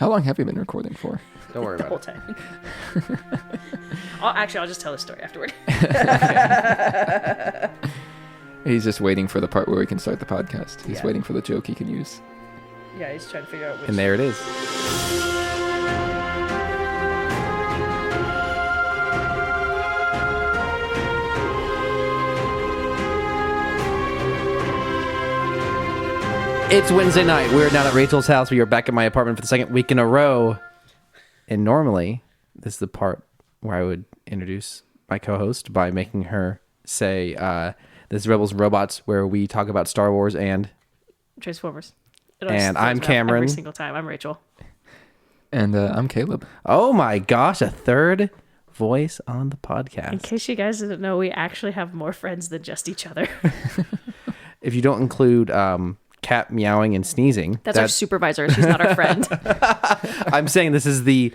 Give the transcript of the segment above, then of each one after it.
How long have you been recording for? Don't worry The whole about it. time. I'll just tell the story afterward. He's just waiting for the part where we can start the podcast. He's Yeah. waiting for the joke he can use. Yeah, he's trying to figure out which. And there it is. It's Wednesday night. We're down at Rachel's house. We are back at my apartment for the second week in a row. And normally, this is the part where I would introduce my co-host by making her say, this is Rebels and Robots, where we talk about Star Wars and... Transformers. And I'm Cameron. Every single time. I'm Rachel. And I'm Caleb. Oh my gosh, a third voice on the podcast. In case you guys didn't know, we actually have more friends than just each other. If you don't include cat meowing and sneezing. That's our supervisor. She's not our friend. I'm saying this is the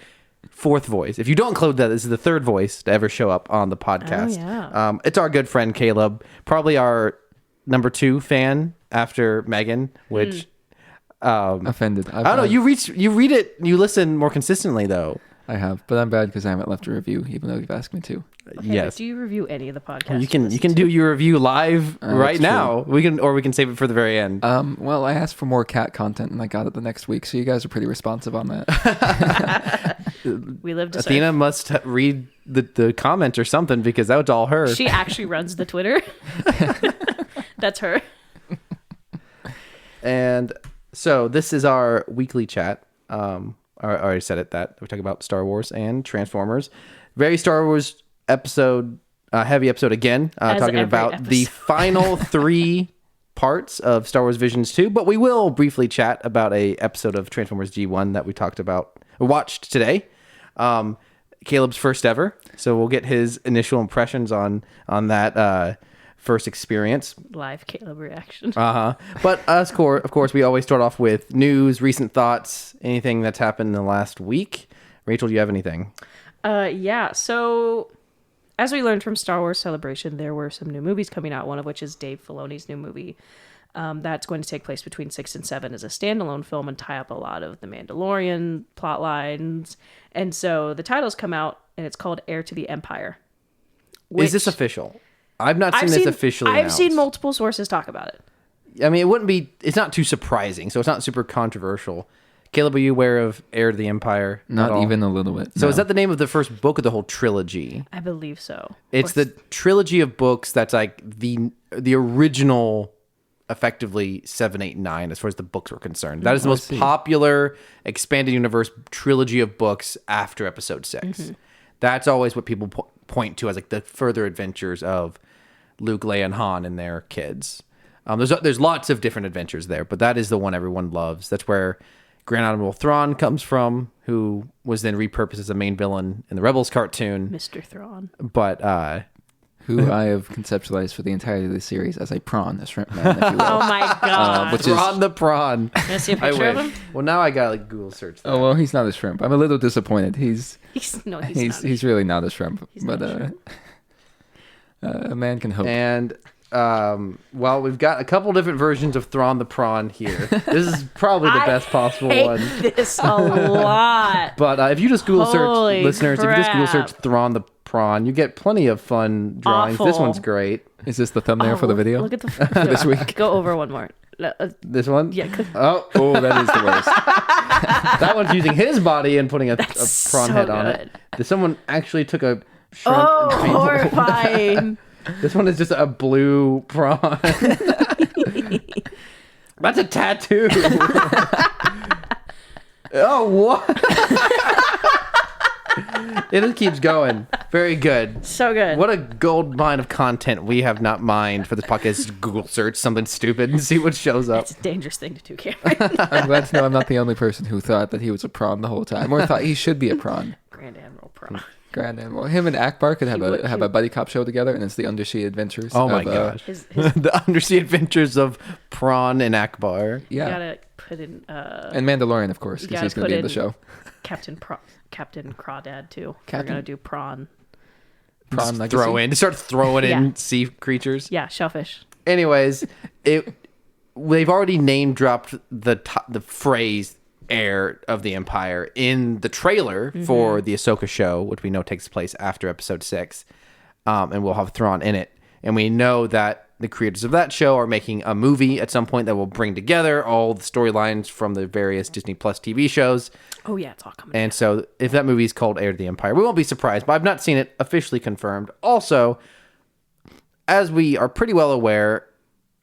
fourth voice. If you don't include that, this is the third voice to ever show up on the podcast. Oh, yeah. It's our good friend Caleb, probably our number 2 fan after Megan, which... Offended. I don't know. You read it. You listen more consistently, though. I have, but I'm bad because I haven't left a review, even though you've asked me to. Okay, Yes. Do you review any of the podcasts? You can do your review live right that's now. We can save it for the very end. Well, I asked for more cat content, and I got it the next week, so you guys are pretty responsive on that. We live to Athena serve. must read the comment or something because that was all her. She actually runs the Twitter. That's her. And so this is our weekly chat. I already said it that we talk about Star Wars and Transformers. Very Star Wars episode, heavy episode again. As Talking every about the episode. final 3 parts of Star Wars Visions 2. But we will briefly chat about a episode of Transformers G1 that we watched today. Caleb's first ever. So we'll get his initial impressions on that first experience. Live Caleb reaction. But of course, we always start off with news, recent thoughts, anything that's happened in the last week. Rachel, do you have anything? Yeah. So, as we learned from Star Wars Celebration, there were some new movies coming out. One of which is Dave Filoni's new movie. That's going to take place between 6 and 7 as a standalone film and tie up a lot of the Mandalorian plot lines. And so the titles come out, and it's called Heir to the Empire. Is this official? I've not seen this officially I've announced. seen multiple sources talk about it. I mean, it's not too surprising, so it's not super controversial. Caleb, are you aware of Heir to the Empire? Not even a little bit. So no. is that the name of the first book of the whole trilogy? I believe so. It's the trilogy of books that's like the original, effectively 7, 8, 9 as far as the books were concerned. That is the most popular expanded universe trilogy of books after episode 6. Mm-hmm. That's always what people point to as like the further adventures of Luke, Leia, and Han and their kids. There's lots of different adventures there, but that is the one everyone loves. That's where Grand Admiral Thrawn comes from, who was then repurposed as a main villain in the Rebels cartoon. Mr. Thrawn. But who I have conceptualized for the entirety of the series as a prawn, a shrimp man, if you will. Oh my god. which is- Thrawn the prawn. Can I see a I picture of wish. him? Well, now I got like Google search that. Oh, well, he's not a shrimp. I'm a little disappointed. He's He's not. he's really not a shrimp. He's but not a shrimp. A man can hope. And well, we've got a couple different versions of Thrawn the prawn here. This is probably the best possible hate one. this a lot. But if you just Google Holy search, listeners, if you just Google crap. search Thrawn the prawn, you get plenty of fun drawings. This Awful. one's great. Is this the thumbnail for the video? Look at the this week? Go over one more. This one? Yeah. Oh, Oh, that is the worst. that one's using his body and putting a prawn so head on it. good. Someone actually took a shrimp Oh, and painted it. horrifying. This one is just a blue prawn. That's a tattoo. Oh, what? It just keeps going. Very good. So good. What a gold mine of content we have not mined for this podcast. Just Google search something stupid and see what shows up. It's a dangerous thing to do, Cameron. I'm glad to know I'm not the only person who thought that he was a prawn the whole time, or thought he should be a prawn. Grand Admiral Prawn. Grand Admiral. Him and Akbar could have would- a buddy cop show together, and it's the Undersea Adventures. Oh my of, gosh. His The undersea adventures of Prawn and Akbar. Yeah, You gotta put in and Mandalorian, of course, because gotta he's going to put be in the in- show. Captain Crawdad too. We're Captain- gonna do prawn. Prawn Just Legacy. throw in. Start throwing in Yeah. sea creatures. Yeah, shellfish. Anyways, they've already name dropped the phrase heir of the Empire in the trailer for the Ahsoka show, which we know takes place after episode 6. And we'll have Thrawn in it. And we know that the creators of that show are making a movie at some point that will bring together all the storylines from the various Disney Plus TV shows. Oh, yeah, it's all coming. And so if that movie is called Heir to the Empire, we won't be surprised, but I've not seen it officially confirmed. Also, as we are pretty well aware,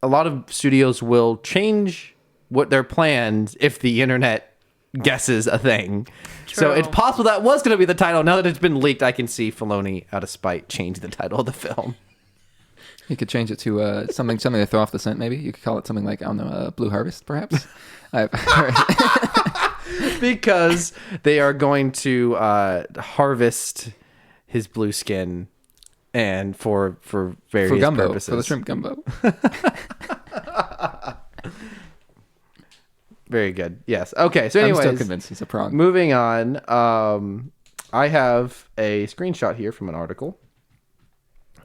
a lot of studios will change what their plans if the internet guesses a thing. So it's possible that was going to be the title. Now that it's been leaked, I can see Filoni, out of spite, change the title of the film. You could change it to something to throw off the scent, maybe. You could call it something like, I don't know, Blue Harvest, perhaps? Because they are going to harvest his blue skin and for various gumbo, purposes. for the shrimp gumbo. Very good. Yes. Okay, so anyways. I'm still convinced he's a prawn. Moving on. I have a screenshot here from an article.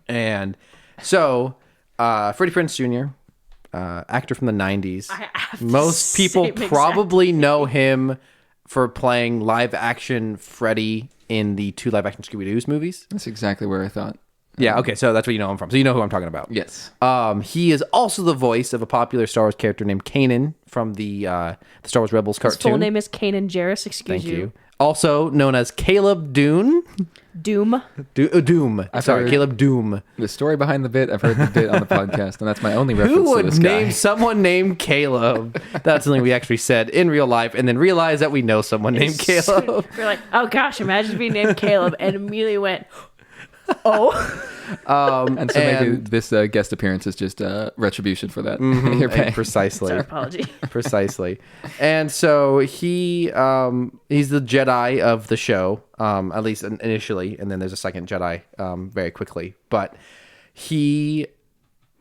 And so, Freddie Prinze Jr., actor from the 90s. Most people probably know him for playing live-action Freddy in the 2 live-action Scooby-Doo's movies. That's exactly where I thought. Yeah, okay, so that's where you know him from. So you know who I'm talking about. Yes. He is also the voice of a popular Star Wars character named Kanan from the Star Wars Rebels cartoon. His full name is Kanan Jarrus, excuse Thank you. Also known as Caleb Doom. Doom. Doom. Sorry, Caleb Doom. The story behind the bit, I've heard the bit on the podcast, and that's my only reference Who to this would guy. name someone named Caleb? That's something we actually said in real life and then realized that we know someone named Caleb. We're like, oh gosh, imagine being named Caleb, and immediately went, oh. And so maybe this guest appearance is just retribution for that. You're paying. Precisely. It's our apology. Precisely. And so he's the Jedi of the show, at least initially, and then there's a second Jedi very quickly. But he,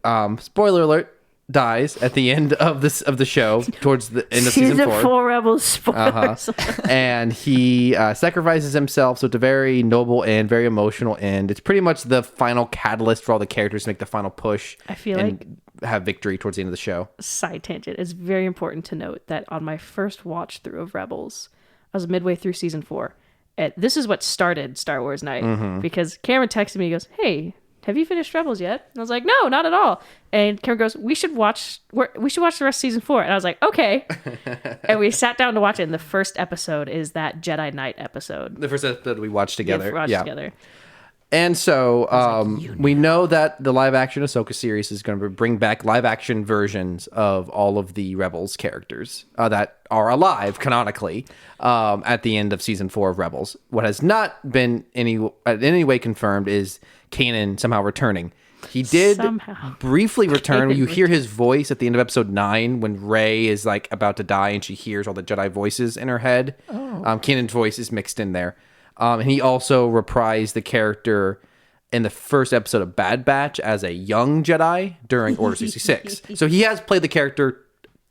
spoiler alert, dies at the end of the show towards the end of season 4. 4 Rebels spoilers. And he sacrifices himself, so it's a very noble end, very emotional end. It's pretty much the final catalyst for all the characters to make the final push. I feel and have victory towards the end of the show. Side tangent. It's very important to note that on my first watch through of Rebels, I was midway through season 4. And this is what started Star Wars Night, because Cameron texted me, he goes, hey, have you finished Rebels yet? And I was like, no, not at all. And Cameron goes, we should watch the rest of season 4. And I was like, okay. And we sat down to watch it. And the first episode is that Jedi Knight episode. The first episode we watched together. Together. And so we know that the live action Ahsoka series is going to bring back live action versions of all of the Rebels characters that are alive canonically at the end of season 4 of Rebels. What has not been in any way confirmed is Kanan somehow returning. He did briefly return. You hear his voice at the end of episode 9 when Rey is like about to die and she hears all the Jedi voices in her head. Kanan's voice is mixed in there. And he also reprised the character in the first episode of Bad Batch as a young Jedi during Order 66. So he has played the character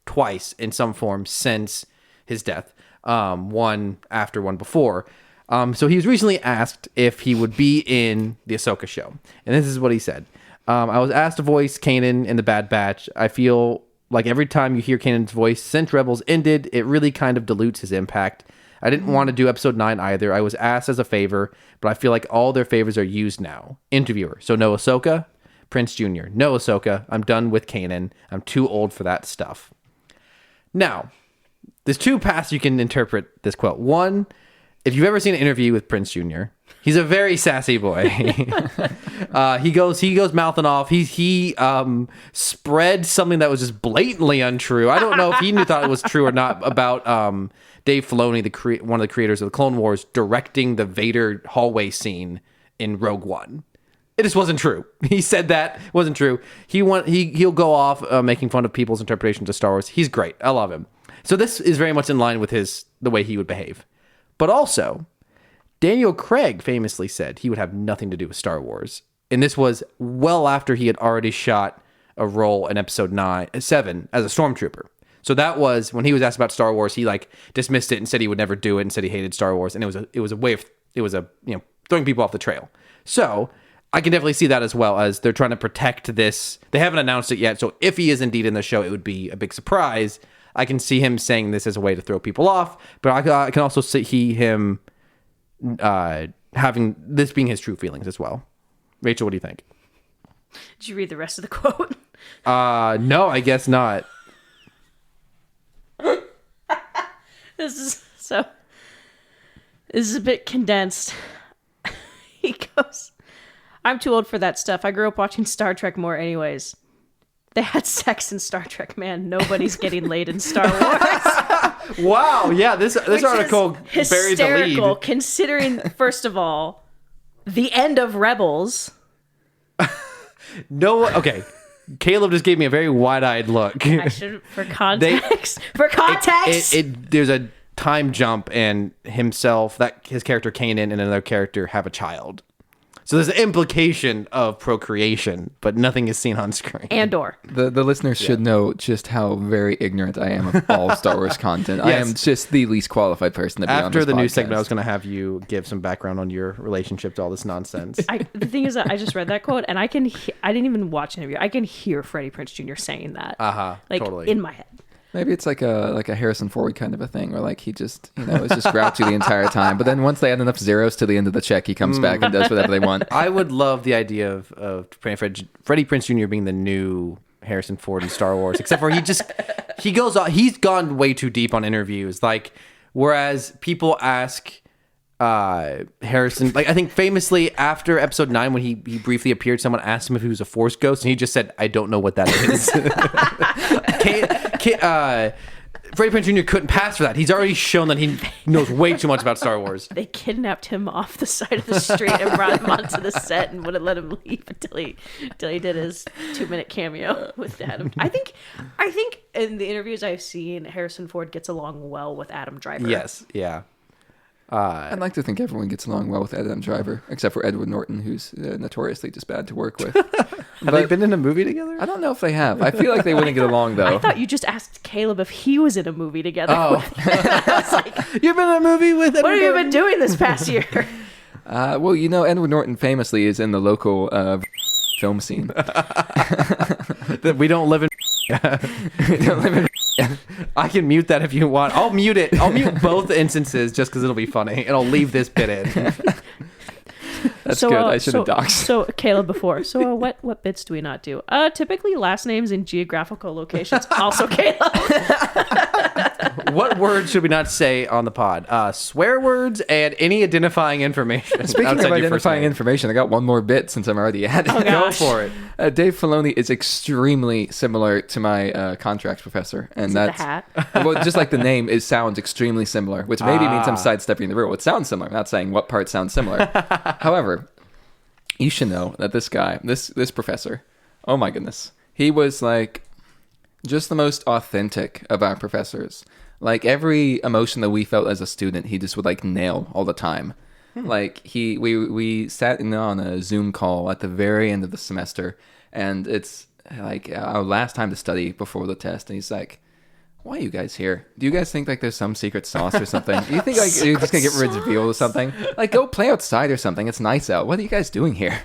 twice in some form since his death. One after, one before. So he was recently asked if he would be in the Ahsoka show. And this is what he said. I was asked to voice Kanan in the Bad Batch. I feel like every time you hear Kanan's voice since Rebels ended, it really kind of dilutes his impact. I didn't want to do episode 9 either. I was asked as a favor, but I feel like all their favors are used now. Interviewer. So no Ahsoka. Prince Jr. No Ahsoka. I'm done with Kanan. I'm too old for that stuff. Now, there's 2 paths you can interpret this quote. One, if you've ever seen an interview with Prince Jr., he's a very sassy boy. He goes mouthing off. He spread something that was just blatantly untrue. I don't know if he thought it was true or not about Dave Filoni, one of the creators of the Clone Wars, directing the Vader hallway scene in Rogue One. It just wasn't true. He said that wasn't true. He'll go off making fun of people's interpretations of Star Wars. He's great. I love him. So this is very much in line with the way he would behave. But also, Daniel Craig famously said he would have nothing to do with Star Wars. And this was well after he had already shot a role in episode 7 as a stormtrooper. So that was when he was asked about Star Wars, he dismissed it and said he would never do it and said he hated Star Wars. And it was a way of throwing people off the trail. So I can definitely see that as well, as they're trying to protect this. They haven't announced it yet. So if he is indeed in the show, it would be a big surprise. I can see him saying this as a way to throw people off, but I can also see him having this being his true feelings as well. Rachel, what do you think? Did you read the rest of the quote? No, I guess not. This is a bit condensed. He goes, I'm too old for that stuff. I grew up watching Star Trek more anyways. They had sex in Star Trek, man. Nobody's getting laid in Star Wars. Wow. Yeah, this article is buried the hysterical, lead. considering, first of all, the end of Rebels. No, okay. Caleb just gave me a very wide-eyed look. I should, for context. For context! There's a time jump, and his character Kanan and another character have a child. So there's an implication of procreation, but nothing is seen on screen. Andor. The listeners should know just how very ignorant I am of all Star Wars content. Yes. I am just the least qualified person to be on After this the podcast. news segment, I was going to have you give some background on your relationship to all this nonsense. The thing is that I just read that quote, and I didn't even watch an interview. I can hear Freddie Prinze Jr. saying that. Totally. In my head. Maybe it's like a Harrison Ford kind of a thing, or like he just is just grouchy the entire time. But then once they add enough zeros to the end of the check, he comes back and does whatever they want. I would love the idea of Freddie Prinze Jr. being the new Harrison Ford in Star Wars, except for he's gone way too deep on interviews. Like, whereas people ask Harrison, like I think famously after episode 9 when he briefly appeared, someone asked him if he was a Force ghost, and he just said, "I don't know what that is." Freddie Prinze Jr. couldn't pass for that. He's already shown that he knows way too much about Star Wars. They kidnapped him off the side of the street and brought him onto the set and wouldn't let him leave until he did his 2-minute cameo with Adam. I think in the interviews I've seen, Harrison Ford gets along well with Adam Driver. Yes, yeah. I'd like to think everyone gets along well with Adam Driver, except for Edward Norton, who's notoriously just bad to work with. Have they been in a movie together? I don't know if they have. I feel like they wouldn't get along, though. I thought you just asked Caleb if he was in a movie together. Oh. I was like, You've been in a movie with Edward what have you Norton? been doing this past year? Well, Edward Norton famously is in the local film scene. That we don't live in. We don't live in I can mute that if you want. I'll mute it. I'll mute both instances just because it'll be funny, and I'll leave this bit in. That's good. I should have doxed. So Caleb before. So what bits do we not do? Typically last names in geographical locations. Also Caleb. What words should we not say on the pod? Swear words and any identifying information. Speaking of outside your first identifying name. information, I got one more bit since I'm already at it. Oh, Go gosh. for it. Dave Filoni is extremely similar to my contracts professor, and Is it the that's hat? well, just like the name sounds extremely similar, which maybe means I'm sidestepping the rule. It sounds similar. I'm not saying what part sounds similar. However, you should know that this guy, this professor, oh my goodness, he was like just the most authentic of our professors. Like every emotion that we felt as a student, he just would like nail all the time. Like we sat in on a Zoom call at the very end of the semester, and it's like our last time to study before the test, and he's like, "Why are you guys here? Do you guys think like there's some secret sauce or something? Do you think like you're just gonna get rid of reveal or something? Like go play outside or something. It's nice out. What are you guys doing here?"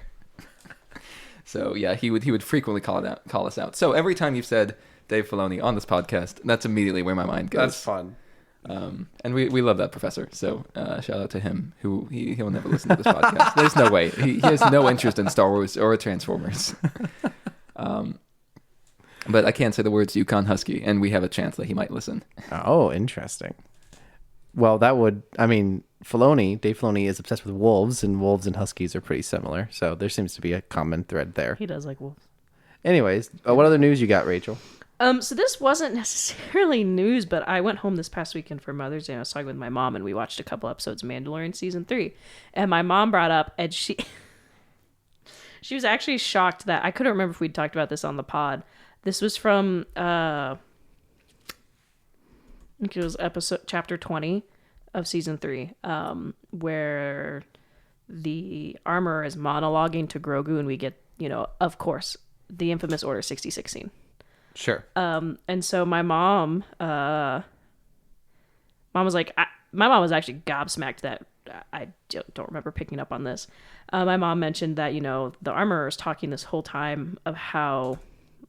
So yeah, he would frequently call us out. So every time you've said Dave Filoni on this podcast, that's immediately where my mind goes. That's fun. And we love that professor. So shout out to him. Who he'll never listen to this podcast. There's no way. He has no interest in Star Wars or Transformers. But I can't say the words Yukon Husky, and we have a chance that he might listen. Oh, interesting. Well, Dave Filoni is obsessed with wolves, and wolves and huskies are pretty similar. So there seems to be a common thread there. He does like wolves. Anyways, what other news you got, Rachel? So this wasn't necessarily news, but I went home this past weekend for Mother's Day, and I was talking with my mom, and we watched a couple episodes of Mandalorian season 3. And my mom brought up, and she was actually shocked that I couldn't remember if we'd talked about this on the pod. This was from I think it was chapter 20 of season 3, where the armorer is monologuing to Grogu, and we get, of course, the infamous Order 66 scene. Sure. And so my mom was like, my mom was actually gobsmacked that I don't remember picking up on this. My mom mentioned that, the armorer is talking this whole time of how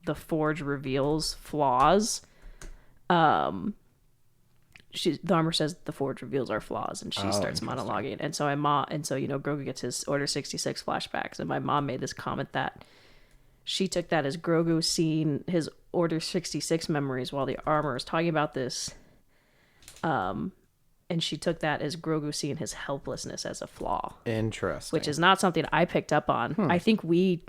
the Forge reveals flaws The armor says the Forge reveals our flaws, and she starts monologuing. And so Grogu gets his Order 66 flashbacks, and my mom made this comment that she took that as Grogu seeing his Order 66 memories while the armor is talking about this. And she took that as Grogu seeing his helplessness as a flaw. Interesting. Which is not something I picked up on. I think when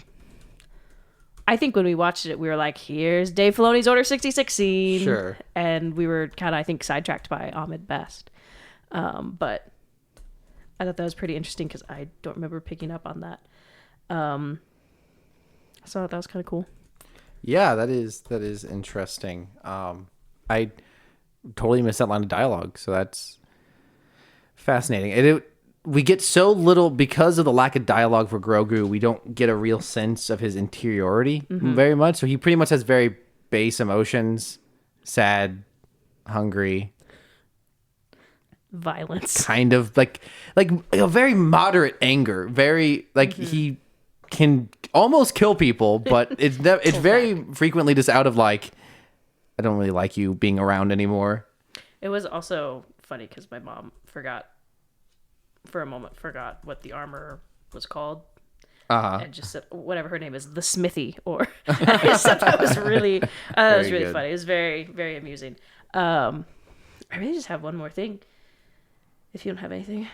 we watched it, we were like, here's Dave Filoni's Order 66 scene. Sure. And we were kind of, I think, sidetracked by Ahmed Best. But I thought that was pretty interesting because I don't remember picking up on that. So that was kind of cool. Yeah, that is interesting. I totally missed that line of dialogue, so that's fascinating. We get so little because of the lack of dialogue for Grogu. We don't get a real sense of his interiority very much. So he pretty much has very base emotions: sad, hungry, violence, kind of like a very moderate anger. Very he can almost kill people, but it's very frequently just out of like, I don't really like you being around anymore. It was also funny because my mom forgot what the armor was called. And just said whatever her name is, the Smithy, or that was really funny. It was very, very amusing. I really just have one more thing. If you don't have anything.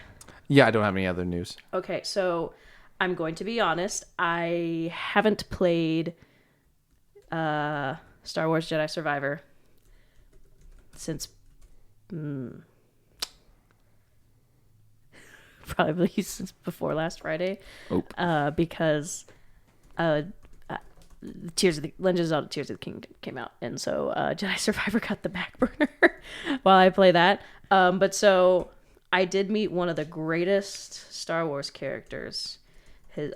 Yeah, I don't have any other news. Okay, so I'm going to be honest. I haven't played Star Wars Jedi Survivor since probably since before last Friday. Because Legends of Zelda Tears of the Kingdom came out, and so Jedi Survivor got the back burner while I play that. But so I did meet one of the greatest Star Wars characters.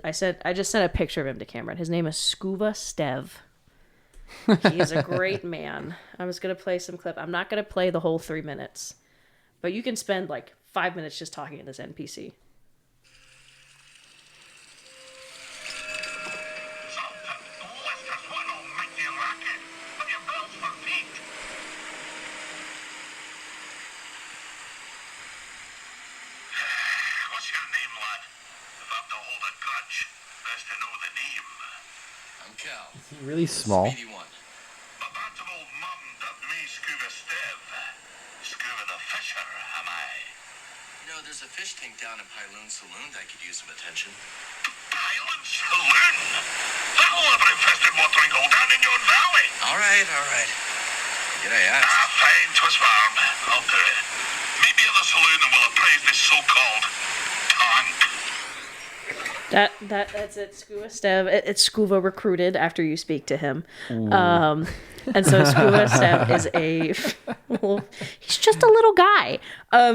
I just sent a picture of him to Cameron. His name is Scuba Stev. He is a great man. I was gonna play some clip. I'm not gonna play the whole 3 minutes, but you can spend like 5 minutes just talking to this NPC. What's your name, lad? If I'm to hold a grudge, best to know the name. I'm Cal. Is he really small? Speedy one. A bantam old mum dubbed me Scuba Stev. Scuba the Fisher, am I? You know, there's a fish tank down in Pyloon Saloon that could use some attention. Pyloon Saloon? That'll have an infested watering hole down in your valley. All right. G'day, ass. Fine, 'twas warm. I'll do it. Meet me at the saloon and we'll appraise this so-called tank. That's it, Scuba Stev. It's Scuba recruited after you speak to him. And so Scuba Stev is he's just a little guy.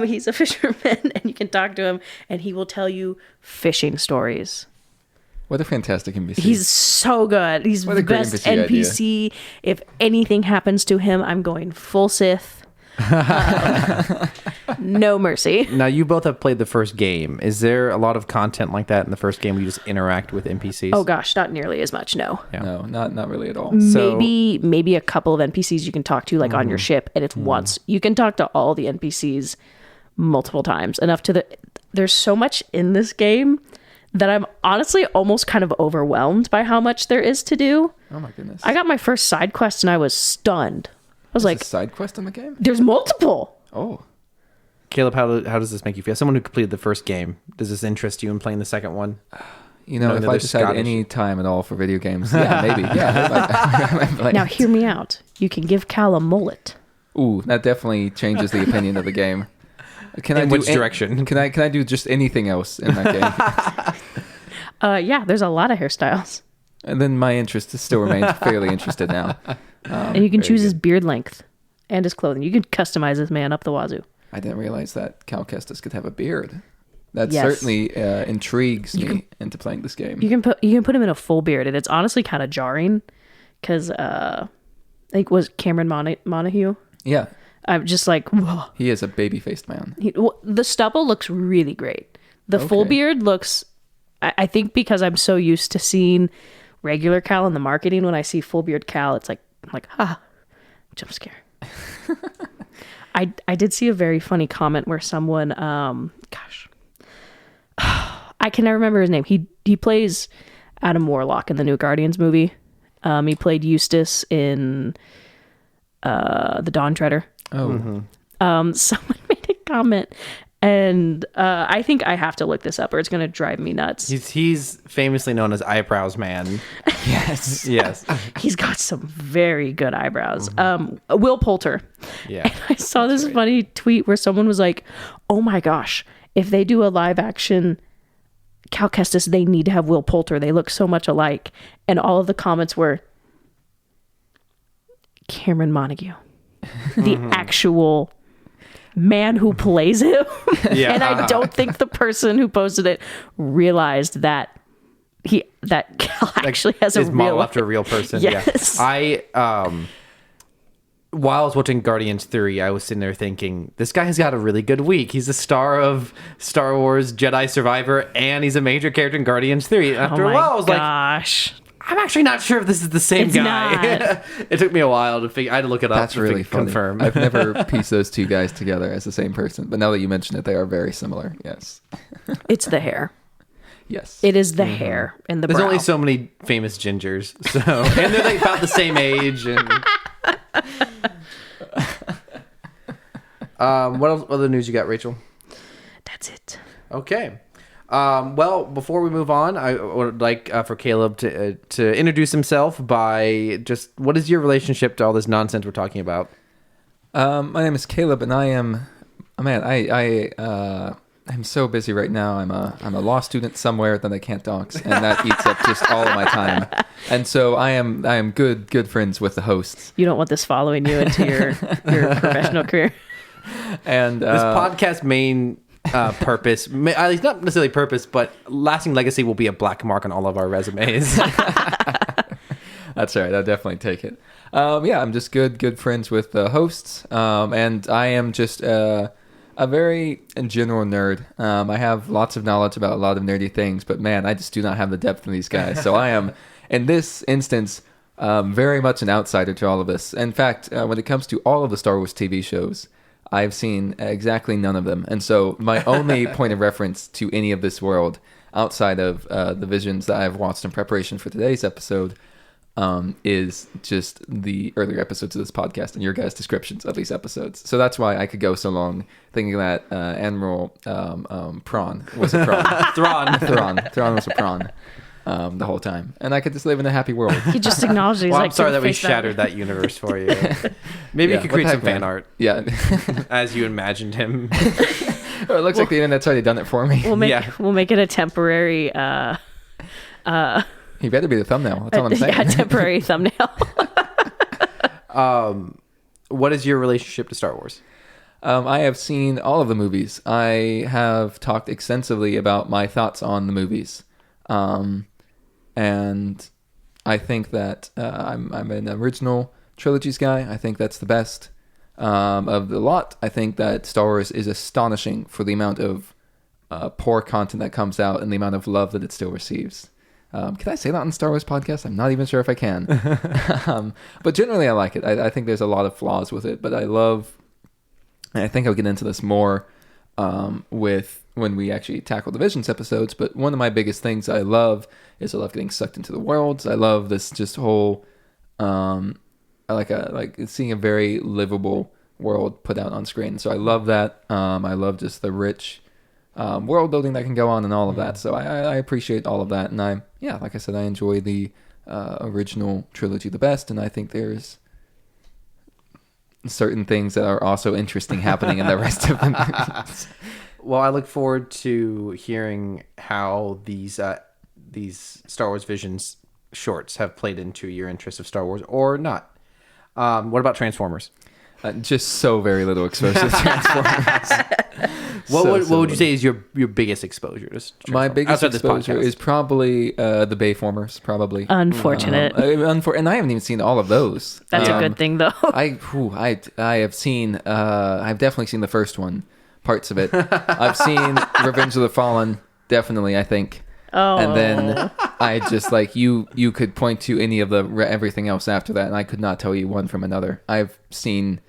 He's a fisherman, and you can talk to him, and he will tell you fishing stories. What a fantastic NPC. He's so good. He's the best NPC. If anything happens to him, I'm going full Sith. No mercy. Now, you both have played the first game. Is there a lot of content like that in the first game where you just interact with NPCs? Oh gosh, not nearly as much, no. Yeah. No, not really at all. Maybe a couple of NPCs you can talk to, like on your ship, and it's once. You can talk to all the NPCs multiple times. There's so much in this game that I'm honestly almost kind of overwhelmed by how much there is to do. Oh my goodness. I got my first side quest and I was stunned. I was like, a side quest in the game? There's multiple. Oh. Caleb, how does this make you feel? Someone who completed the first game, does this interest you in playing the second one? You know, if I just had any time at all for video games, yeah, maybe. Yeah. Now, hear me out. You can give Cal a mullet. Ooh, that definitely changes the opinion of the game. In which direction? Can I do just anything else in that game? Yeah, there's a lot of hairstyles. And then my interest still remains fairly interested now. And you can choose his beard length and his clothing. You can customize this man up the wazoo. I didn't realize that Cal Kestis could have a beard. That certainly intrigues me into playing this game. You can put him in a full beard, and it's honestly kind of jarring because I think it was Cameron Montague. Yeah. I'm just like, whoa. He is a baby-faced man. The stubble looks really great. The full beard looks, I think because I'm so used to seeing regular Cal in the marketing, when I see full beard Cal, it's like, jump scare. I did see a very funny comment where someone, I can never remember his name. He plays Adam Warlock in the new Guardians movie. He played Eustace in the Dawn Treader. Oh, Someone made a comment, and I think I have to look this up or it's going to drive me nuts. He's famously known as Eyebrows Man. yes. Yes. He's got some very good eyebrows. Will Poulter. Yeah. And I saw this funny tweet where someone was like, oh my gosh, if they do a live action Cal Kestis, they need to have Will Poulter. They look so much alike. And all of the comments were Cameron Montague, the actual man who plays him. Yeah. And I don't think the person who posted it realized that Cal actually has a His real model after a real person. Yes. Yeah. While I was watching Guardians 3, I was sitting there thinking, this guy has got a really good week. He's a star of Star Wars Jedi Survivor, and he's a major character in Guardians 3. And after a while, I was like, I'm actually not sure if this is the same It's guy. not. It took me a while to figure. I had to look it up. That's to really funny. confirm. I've never pieced those two guys together as the same person, but now that you mention it, they are very similar. Yes. It's the hair. Yes. It is the hair and the There's brow. only so many famous gingers, so and they're like about the same age. And what else? What other news you got, Rachel? That's it. Okay. Well, before we move on, I would like for Caleb to introduce himself by just what is your relationship to all this nonsense we're talking about? My name is Caleb, and I am, I'm so busy right now. I'm a law student somewhere that I can't dox, and that eats up just all of my time. And so I am good friends with the hosts. You don't want this following you into your professional career. And This podcast main purpose, at least not necessarily purpose, but lasting legacy will be a black mark on all of our resumes. That's right. I'll definitely take it. Yeah, I'm just good friends with the hosts, and I am just a very general nerd. I have lots of knowledge about a lot of nerdy things, but man, I just do not have the depth in these guys. So I am, in this instance, very much an outsider to all of this. In fact, when it comes to all of the Star Wars TV shows, I've seen exactly none of them. And so my only point of reference to any of this world, outside of the visions that I've watched in preparation for today's episode, is just the earlier episodes of this podcast and your guys' descriptions of these episodes. So that's why I could go so long thinking that Admiral Prawn was a prawn. Thrawn was a prawn the whole time. And I could just live in a happy world. He just acknowledged he's Well, like, I'm sorry that we face shattered that universe for you. Maybe you could create some fan art Yeah. as you imagined him. Well, it looks like the internet's already done it for me. We'll make it a temporary He better be the thumbnail. That's all I'm saying. temporary thumbnail. What is your relationship to Star Wars? I have seen all of the movies. I have talked extensively about my thoughts on the movies. And I think that I'm an original trilogies guy. I think that's the best of the lot. I think that Star Wars is astonishing for the amount of poor content that comes out and the amount of love that it still receives. Can I say that on the Star Wars podcast? I'm not even sure if I can. But generally I like it. I think there's a lot of flaws with it, but I love, and I think I'll get into this more with when we actually tackle the Visions episodes, but one of my biggest things I love is I love getting sucked into the worlds. I love this just whole, I like seeing a very livable world put out on screen. So I love that. I love just the rich world building that can go on and all of that. So I appreciate all of that. And like I said, I enjoy the original trilogy the best. And I think there's certain things that are also interesting happening in the rest of the movies. Well, I look forward to hearing how these Star Wars Visions shorts have played into your interest of Star Wars or not. What about Transformers? Just so very little exposure to Transformers. What would you say is your biggest exposure to Transformers? My biggest outside this exposure podcast? is probably the Bayformers, probably. Unfortunate. And I haven't even seen all of those. That's a good thing, though. I have seen. I've definitely seen the first one, parts of it. I've seen Revenge of the Fallen, definitely. I think. Oh. And then I just like you could point to any of the everything else after that, and I could not tell you one from another. I've seen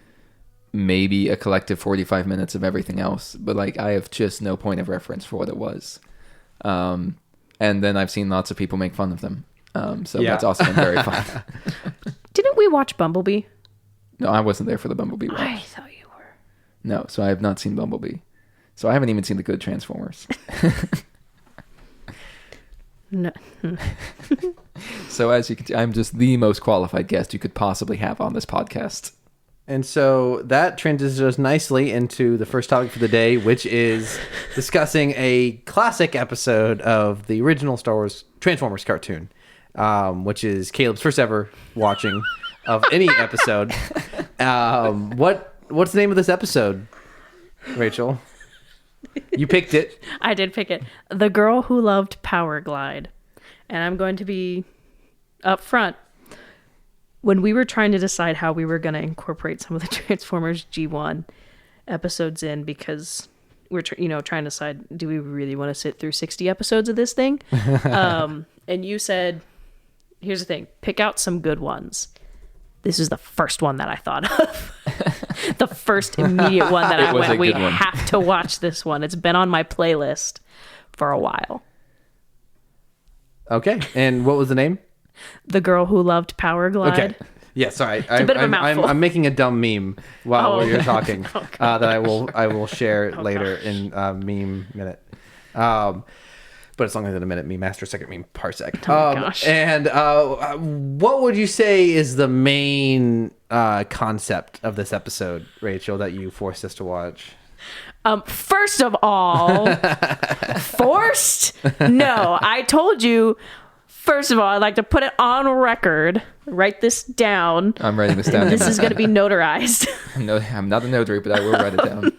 maybe a collective 45 minutes of everything else, but like I have just no point of reference for what it was. And then I've seen lots of people make fun of them. So that's also been very fun. Didn't we watch Bumblebee? No, I wasn't there for the Bumblebee watch. I thought you were. No, so I have not seen Bumblebee. So I haven't even seen the good Transformers. No. So as you can see, I'm just the most qualified guest you could possibly have on this podcast. And so that transitions us nicely into the first topic for the day, which is discussing a classic episode of the original Star Wars Transformers cartoon, which is Caleb's first ever watching of any episode. What's the name of this episode, Rachel? You picked it. I did pick it. The Girl Who Loved Powerglide. And I'm going to be up front. When we were trying to decide how we were going to incorporate some of the Transformers G1 episodes in, because we're trying to decide, do we really want to sit through 60 episodes of this thing? And you said, here's the thing, pick out some good ones. This is the first one that I thought of. The first immediate one that I went, we have to watch this one. It's been on my playlist for a while. Okay. And what was the name? The Girl Who Loved Powerglide. Okay. Yeah, sorry. It's a bit of a mouthful. I'm making a dumb meme while you're talking that I will share later gosh. in meme minute. But it's longer than a minute. Meme master, second meme parsec. Oh my gosh. And what would you say is the main concept of this episode, Rachel, that you forced us to watch? First of all, forced? No, I told you. First of all, I'd like to put it on record. Write this down. I'm writing this down. This is going to be notarized. No, I'm not a notary, but I will write it down.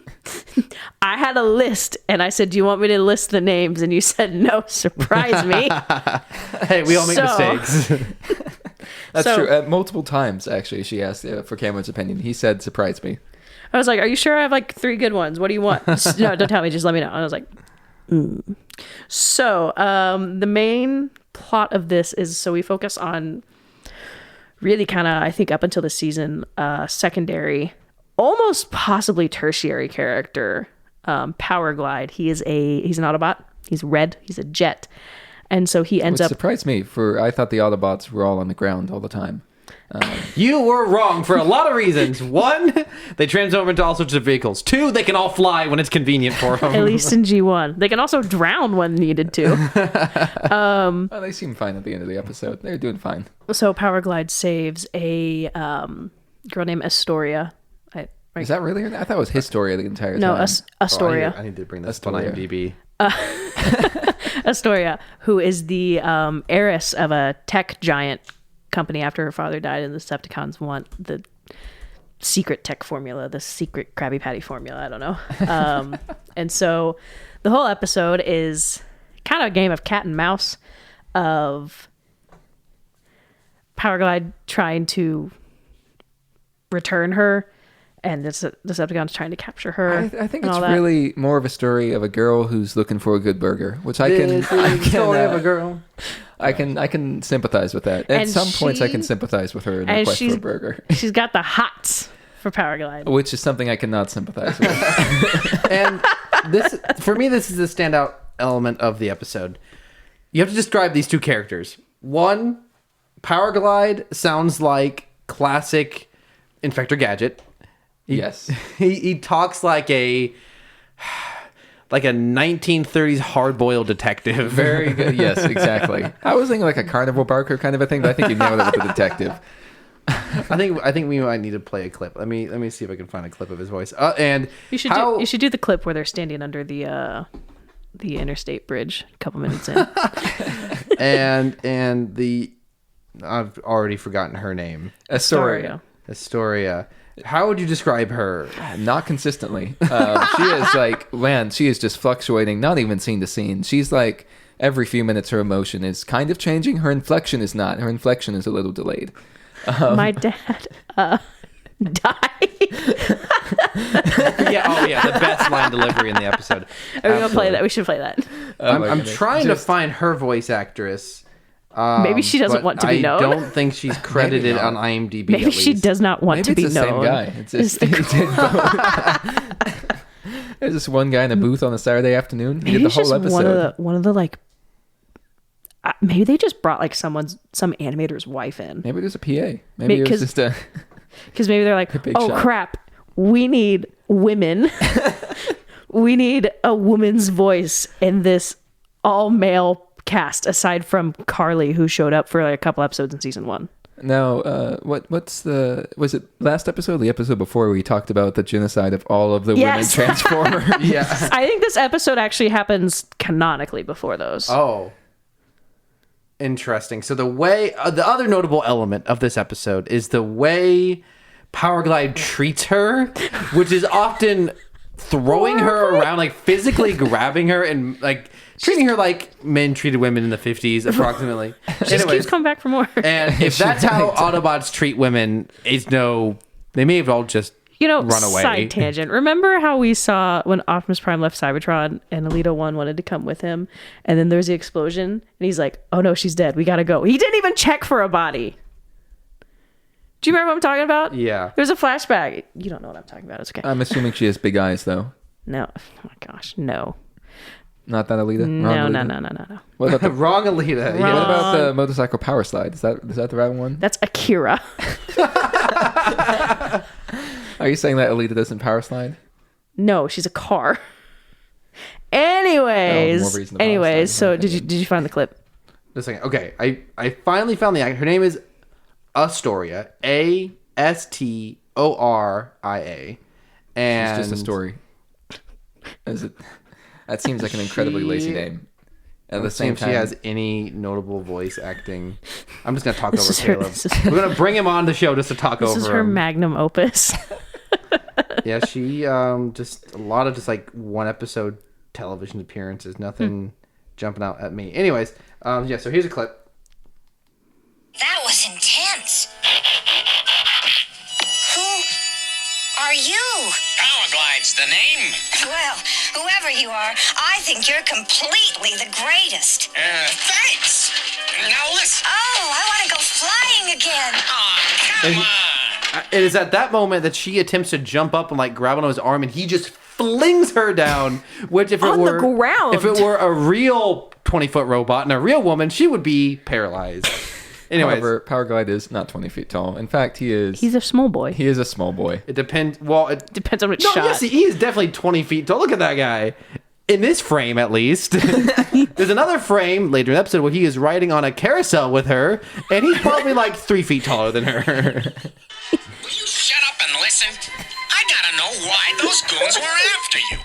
I had a list, and I said, do you want me to list the names? And you said, no, surprise me. Hey, we all make mistakes. That's true. Multiple times, actually, she asked for Cameron's opinion. He said, surprise me. I was like, are you sure I have like 3 good ones? What do you want? No, don't tell me. Just let me know. I was like, So the main plot of this is, so we focus on really kind of, I think up until the season, secondary, almost possibly tertiary character, Powerglide. He's an Autobot. He's red. He's a jet. And so he ends Which up... surprised me, I thought the Autobots were all on the ground all the time. You were wrong for a lot of reasons. 1, they transform into all sorts of vehicles. 2, they can all fly when it's convenient for them. At least in G1. They can also drown when needed to. Oh, they seem fine at the end of the episode. They're doing fine. So Powerglide saves a girl named Astoria. Is that really her name? I thought it was Historia the entire time. No, Astoria. I need to bring this up on IMDb. Astoria, who is the heiress of a tech giant company after her father died, and the Decepticons want the secret tech formula, the secret Krabby Patty formula. I don't know. And so the whole episode is kind of a game of cat and mouse of Powerglide trying to return her, and the Decepticons trying to capture her. I think it's really more of a story of a girl who's looking for a good burger, which I can Story of a girl. I can sympathize with that. At some points, I can sympathize with her in the quest for a burger. She's got the hots for Powerglide, which is something I cannot sympathize with. And this, for me, this is the standout element of the episode. You have to describe these 2 characters. 1, Powerglide sounds like classic Inspector Gadget. Yes. He talks like a 1930s hard-boiled detective. Very good. Yes, exactly. I was thinking like a carnival barker kind of a thing, but I think you nailed it with the detective. I think we might need to play a clip. Let me see if I can find a clip of his voice. And you should do the clip where they're standing under the interstate bridge a couple minutes in. and I've already forgotten her name. Astoria. How would you describe her? Not consistently. She is like, man, she is just fluctuating, not even scene to scene. She's like, every few minutes her emotion is kind of changing. Her inflection is not. Her inflection is a little delayed. My dad died. The best line delivery in the episode. Are we gonna play that? We should play that. I'm trying to find her voice actress. Maybe she doesn't but want to be known. I don't think she's credited on IMDb. Maybe at she least. does not want Maybe to be it's the known. same guy. It's just, he did both. There's this one guy in a booth on a Saturday afternoon. He Maybe did the it's whole just episode. one of the like. Maybe they just brought like some animator's wife in. Maybe it was a PA. Maybe it was just a. Because maybe they're like, big oh shot. crap, we need women. We need a woman's voice in this all male cast, aside from Carly, who showed up for like a couple episodes in season 1. Now, was it last episode, the episode before we talked about the genocide of all of the Yes. women Transformers? Yeah. I think this episode actually happens canonically before those. Oh. Interesting. So the way the other notable element of this episode is the way Powerglide treats her, which is often throwing her around, like physically grabbing her and like treating her like men treated women in the 50s approximately. She just keeps coming back for more. And if that's how Autobots treat women, they may have all just run away. Side tangent. Remember how we saw when Optimus Prime left Cybertron and Alita 1 wanted to come with him, and then there's the explosion, and he's like, oh no, she's dead. We gotta go. He didn't even check for a body. Do you remember what I'm talking about? Yeah. There's a flashback. You don't know what I'm talking about. It's okay. I'm assuming she has big eyes, though. No. Oh my gosh. No. Not that Alita? No, Wrong no, Alita? no, no, no, no. What about the, Wrong Alita. Wrong. what about the motorcycle power slide? Is that the right one? That's Akira. Are you saying that Alita doesn't power slide? No, she's a car. Anyways. Oh, more reason to power slide, So in my did you find the clip? Just a second. Okay, I finally found the actor. Her name is Astoria. Astoria. And It's just a story. That seems like an incredibly lazy name. At the same time, she has any notable voice acting. I'm just gonna talk over is her- Caleb. this is- We're gonna bring him on the show just to talk This over is her him. magnum opus. Yeah, she just a lot of just like one episode television appearances. Nothing jumping out at me. Anyways, yeah. So here's a clip. That was intense. Who are you? Powerglide's the name. Well, whoever you are, I think you're completely the greatest. Thanks. Now listen. Oh, I want to go flying again. Oh, come on. It is at that moment that she attempts to jump up and like grab onto his arm, and he just flings her down. Which, if it On the were ground. if it were a real 20-foot robot and a real woman, she would be paralyzed. Anyways, however, Powerglide is not 20 feet tall. In fact, He's a small boy. he is a small boy. it depends. Well, Depends on which no, shot. yes, he is definitely 20 feet tall. Look at that guy. In this frame, at least. There's another frame later in the episode where he is riding on a carousel with her, and he's probably like 3 feet taller than her. Will you shut up and listen? I gotta know why those goons were after you.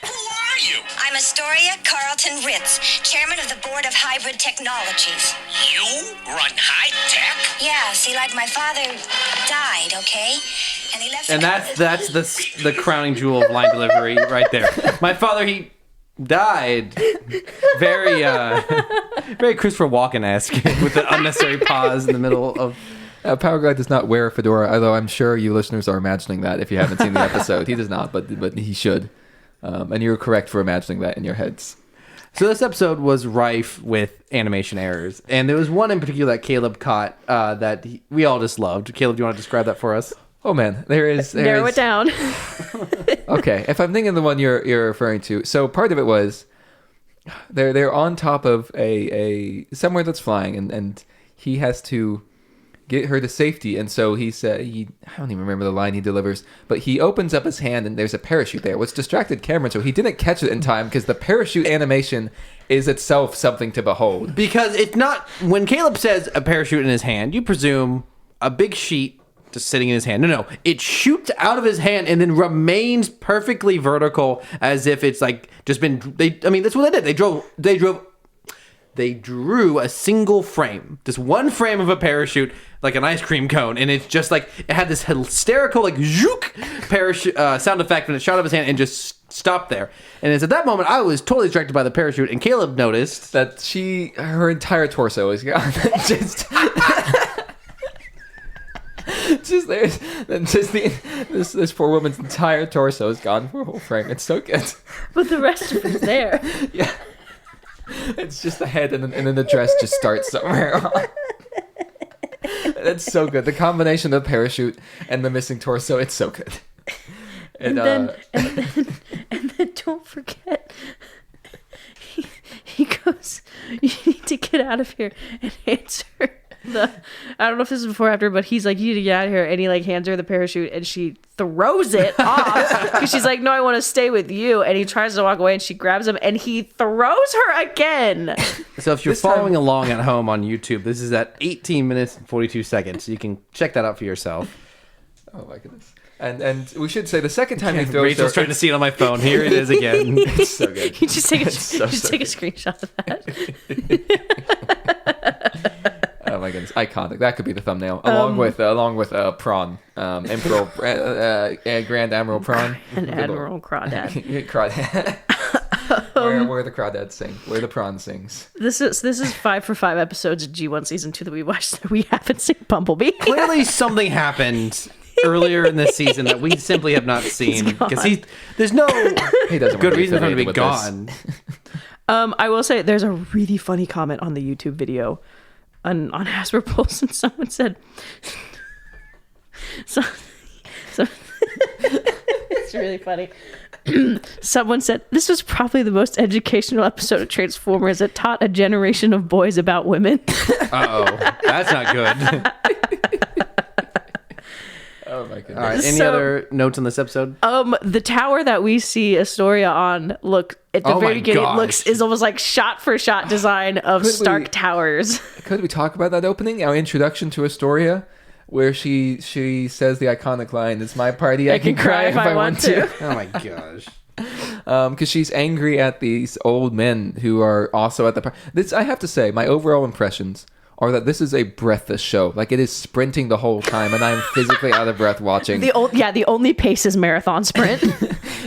Who are you? I'm Astoria Carlton Ritz, chairman of the Board of Hybrid Technologies. You run high tech? Yeah, see, like my father died, okay? And he left. And that's the crowning jewel of line delivery right there. My father, he died. Very very Christopher Walken-esque with the unnecessary pause in the middle of. Powerglide does not wear a fedora, although I'm sure you listeners are imagining that if you haven't seen the episode. He does not, but he should. And you're correct for imagining that in your heads. So this episode was rife with animation errors, and there was one in particular that Caleb caught that we all just loved. Caleb, do you want to describe that for us? Oh man, there is Narrow it down. Okay, if I'm thinking of the one you're referring to, so part of it was they're on top of a somewhere that's flying, and he has to get her to safety, and so I don't even remember the line he delivers, but he opens up his hand and there's a parachute there, which distracted Cameron, so he didn't catch it in time because the parachute animation is itself something to behold. Because it's not when Caleb says a parachute in his hand, you presume a big sheet just sitting in his hand. No, it shoots out of his hand and then remains perfectly vertical, as if it's like just been. That's what they did. They drew a single frame, just one frame of a parachute, like an ice cream cone, and it's just like it had this hysterical like zook parachute sound effect when it shot out of his hand and just stopped there. And it's at that moment I was totally distracted by the parachute, and Caleb noticed That her entire torso is gone. This poor woman's entire torso is gone for a whole frame. It's so good. But the rest of it's there. Yeah. And It's just the head, and then the dress just starts somewhere. That's so good. The combination of the parachute and the missing torso, it's so good. And then don't forget, he goes, you need to get out of here, and hands her I don't know if this is before or after, but he's like, you need to get out of here, and he like hands her the parachute, and she throws it off because she's like, no, I want to stay with you, and he tries to walk away, and she grabs him, and he throws her again. So if you're following along at home on YouTube, this is at 18 minutes and 42 seconds. You can check that out for yourself. Oh my goodness. And we should say the second time he throws Rachel's trying to see it on my phone. Here it is again. It's so good. You just take Take a screenshot of that. Oh my goodness, iconic! That could be the thumbnail, along with Prawn, Emperor, Grand Admiral Prawn, and Admiral Crawdad. Crawdad. Where the Crawdad sing, where the prawn sings. This is 5 for 5 episodes of G1 season 2 that we watched. We haven't seen Bumblebee. Clearly, something happened earlier in this season that we simply have not seen because there's no good reason for him to be gone. I will say there's a really funny comment on the YouTube video on Hasbro Pulse, and someone said, so it's really funny. Someone said, this was probably the most educational episode of Transformers. It taught a generation of boys about women. Uh-oh. That's not good. Oh my goodness. All right. Any other notes on this episode? The tower that we see Astoria on, look at the very beginning, is almost like shot for shot design of Stark Towers. Could we talk about that opening, our introduction to Astoria, where she says the iconic line, "It's my party, I can cry if I want to." Oh my gosh. Because she's angry at these old men who are also at the party. This, I have to say, my overall impressions are that this is a breathless show. Like, it is sprinting the whole time, and I am physically out of breath watching. The only pace is marathon sprint.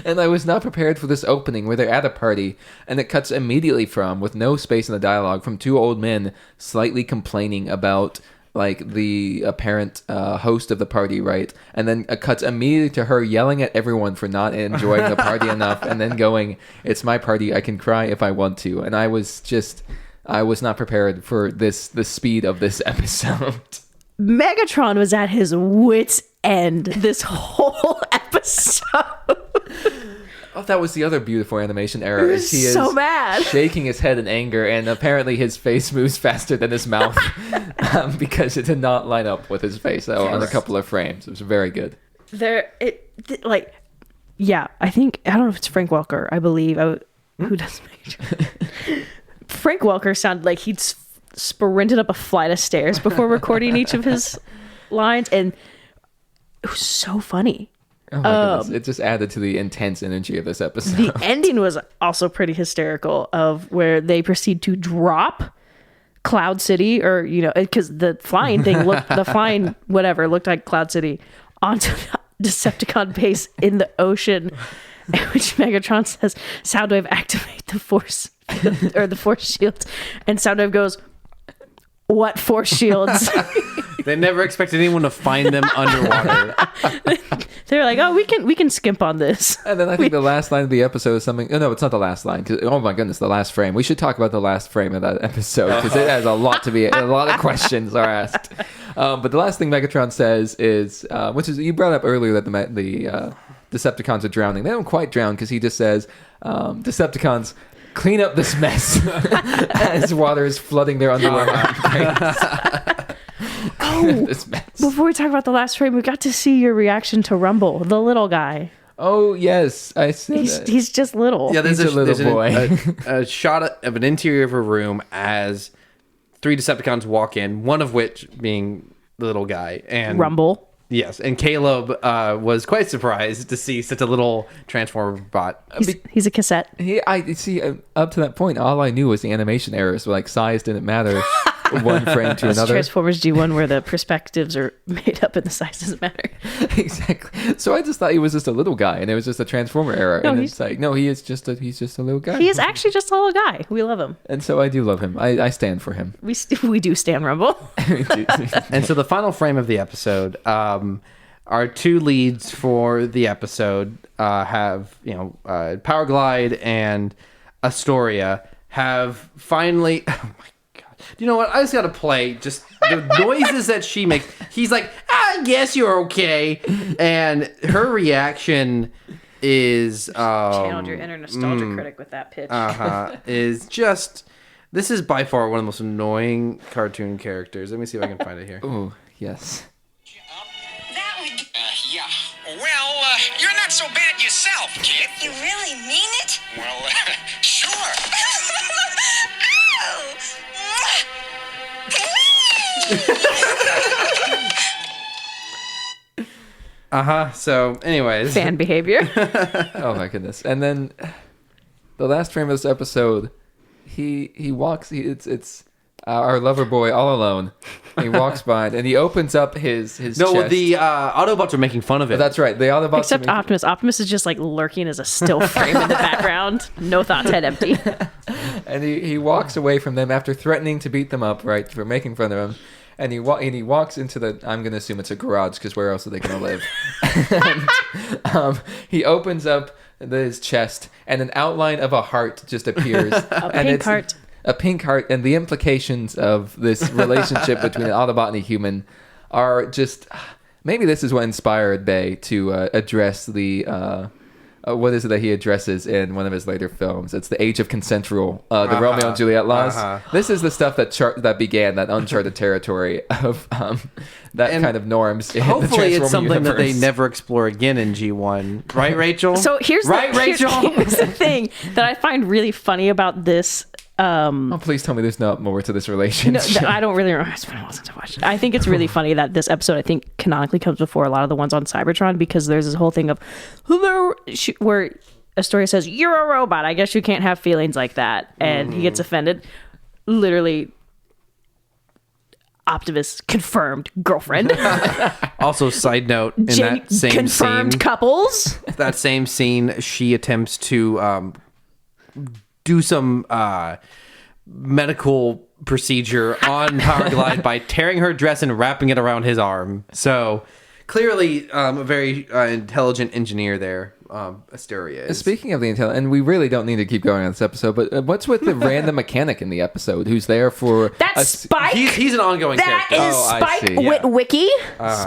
And I was not prepared for this opening where they're at a party, and it cuts immediately from, with no space in the dialogue, from two old men slightly complaining about like the apparent host of the party, right? And then it cuts immediately to her yelling at everyone for not enjoying the party enough, and then going, "It's my party, I can cry if I want to." And I was not prepared for the speed of this episode. Megatron was at his wit's end this whole episode. Oh, that was the other beautiful animation error. He is so mad, shaking his head in anger, and apparently his face moves faster than his mouth because it did not line up with his face on a couple of frames. It was very good. I think, I don't know if it's Frank Welker, I believe, who does Megatron. Frank Welker sounded like he'd sprinted up a flight of stairs before recording each of his lines, and it was so funny. Oh my goodness. It just added to the intense energy of this episode. The ending was also pretty hysterical, of where they proceed to drop Cloud City, or, because the flying thing looked like Cloud City, onto the Decepticon base in the ocean, which Megatron says, Soundwave, activate the force field, or the force shield, and Soundwave goes, what force shields? They never expected anyone to find them underwater. They're like, oh, we can skimp on this. And then I think the last line of the episode is something. Oh, no, it's not the last line. Oh my goodness, the last frame. We should talk about the last frame of that episode, because it has a lot of questions are asked. But the last thing Megatron says is, which is, you brought up earlier that the Decepticons are drowning. They don't quite drown, because he just says, Decepticons, clean up this mess, as water is flooding their underwear. Oh, before we talk about the last frame, we got to see your reaction to Rumble, the little guy. Oh, yes. I see that. He's just little. Yeah, there's a little boy. A shot of an interior of a room as 3 Decepticons walk in, one of which being the little guy. And Rumble. Yes, and Caleb was quite surprised to see such a little Transformer bot. He's a cassette. I see. Up to that point, all I knew was the animation errors. Like, size didn't matter. One frame to another. Transformers G1, where the perspectives are made up and the size doesn't matter. Exactly. So I just thought he was just a little guy, and it was just a Transformer error. No, and it's like, no, he's just a little guy. He is actually just a little guy. We love him, and so I do love him. I stand for him. We do stand Rumble. And so the final frame of the episode, our 2 leads for the episode have Powerglide and Astoria have finally. Oh my god! You know what? I just gotta play just the noises that she makes. He's like, "I guess you're okay," and her reaction is Channeled your inner nostalgia critic with that pitch. is just. This is by far one of the most annoying cartoon characters. Let me see if I can find it here. Oh, yes. That would... Yeah. Well, you're not so bad yourself, kid. You really mean it? Well, sure. Ow! So, anyways. Fan behavior. Oh my goodness. And then the last frame of this episode, he walks. It's our lover boy all alone. He walks by and he opens up his No, chest. the Autobots are making fun of it. That's right. The Autobots. Except Optimus. Optimus is just like lurking as a still frame in the background. No thoughts, head empty. And he walks away from them after threatening to beat them up, right, for making fun of him. And he walks into the, I'm going to assume it's a garage, because where else are they going to live? And, he opens up his chest, and an outline of a heart just appears. A pink heart. A pink heart, and the implications of this relationship between an Autobot and a human are just... Maybe this is what inspired Bay to address the... what is it that he addresses in one of his later films? It's the Age of Consent rule, the Romeo and Juliet laws. This is the stuff that began that uncharted territory of that And kind of norms. In hopefully, the it's Transformer something that they universe. never explore again in G1, right, Rachel? So here's Rachel. Here's the thing that I find really funny about this. Oh, please tell me there's not more to this relationship. No, I don't really remember. It's been a while since I watched it. I think it's really funny that this episode, I think, canonically comes before a lot of the ones on Cybertron, because there's this whole thing of where Astoria says, "You're a robot. I guess you can't have feelings like that," and he gets offended. Literally, Optimus confirmed girlfriend. Also, side note, in that same confirmed scene, couples. that same scene, she attempts to do some medical procedure on Powerglide by tearing her dress and wrapping it around his arm. So clearly, a very intelligent engineer there. Astoria is. Speaking of the intel, and we really don't need to keep going on this episode, but what's with the random mechanic in the episode who's there for That's Spike. He's an ongoing That character. is Oh, I Spike see. Witwicky.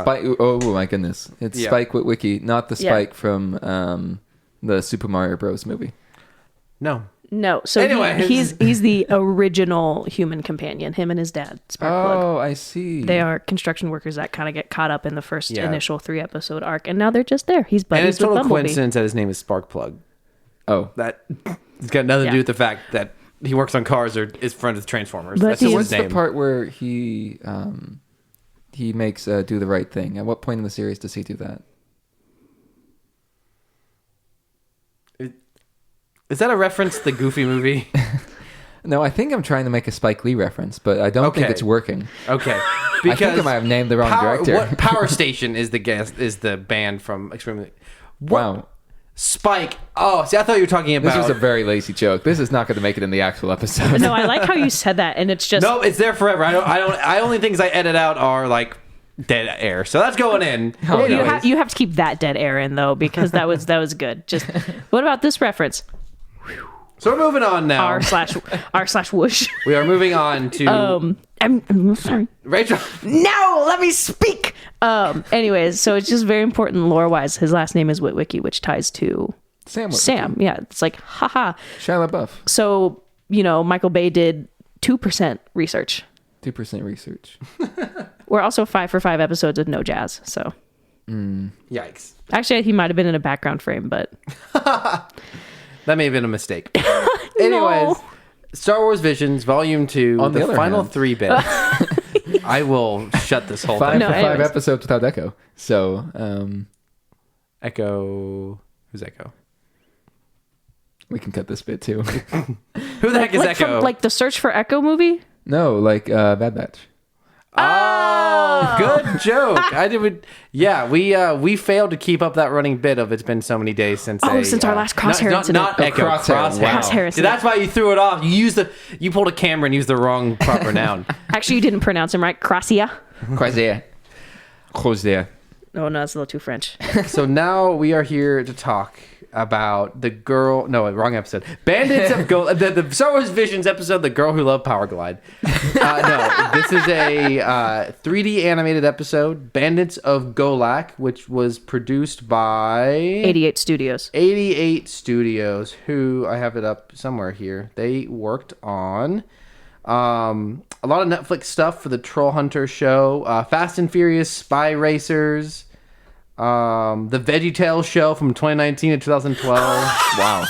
Spike? Oh my goodness, it's Yeah. Spike Witwicky, not the Spike from the Super Mario Bros. Movie. No. No, so Anyways. he's the original human companion. Him and his dad, Sparkplug. Oh, I see. They are construction workers that kind of get caught up in the first Yeah. initial 3-episode arc, and now they're just there. He's buddies And it's with total Bumblebee. coincidence that his name is Sparkplug. Oh, That it's got nothing to do Yeah. with the fact that he works on cars or is friends with Transformers. But That's he just is- his what's the name. part where he makes do the right thing? At what point in the series does he do that? Is that a reference to the Goofy movie? No, I think I'm trying to make a Spike Lee reference, but I don't think Okay. it's working. Okay. I think I might have named the wrong director. What Power Station is the band from Extremely. Wow. Spike. Oh, see, I thought you were talking about. This was a very lazy joke. This is not going to make it in the actual episode. No, I like how you said that, and it's just No, it's there forever. I only things I edit out are like dead air. So that's going in. Oh, Well, no. you have to keep that dead air in though, because that was good. Just what about this reference? So we're moving on now. R/whoosh. We are moving on to I'm sorry. Rachel. No, let me speak. Anyways, so it's just very important lore wise. His last name is Witwicky, which ties to Sam. Sam. Yeah, it's like haha. Shia LaBeouf. So Michael Bay did 2% research. 2% research. We're also 5 for 5 episodes with no jazz. So Yikes. actually, he might have been in a background frame, but That may have been a mistake. Anyways, Star Wars Visions Volume 2, On the the other final hand- 3 bits. I will shut this whole 5 thing. No, for 5 anyways. episodes without Echo. So, Echo. Who's Echo? we can cut this bit too. Who the heck is like Echo? from like the Search for Echo movie. No, like Bad Batch. Oh, good joke. We failed to keep up that running bit of it's been so many days since Since our last Crosshair not incident. Echo, Crosshair. Crosshair. Wow. Crosshair See, incident. that's why you threw it off. You pulled a camera and used the wrong proper noun. Actually, you didn't pronounce him right. Crosshair. Crozier. Crozier. Oh no, that's a little too French. So now we are here to talk about the girl. No, wrong episode. Bandits of Golak. The Star Wars Visions episode, The Girl Who Loved Powerglide. No, this is a 3D animated episode, Bandits of Golak, which was produced by 88 Studios. 88 Studios, who I have it up somewhere here. They worked on a lot of Netflix stuff for the Troll Hunter show, Fast and Furious Spy Racers, the VeggieTales show from 2019 to 2012. Wow.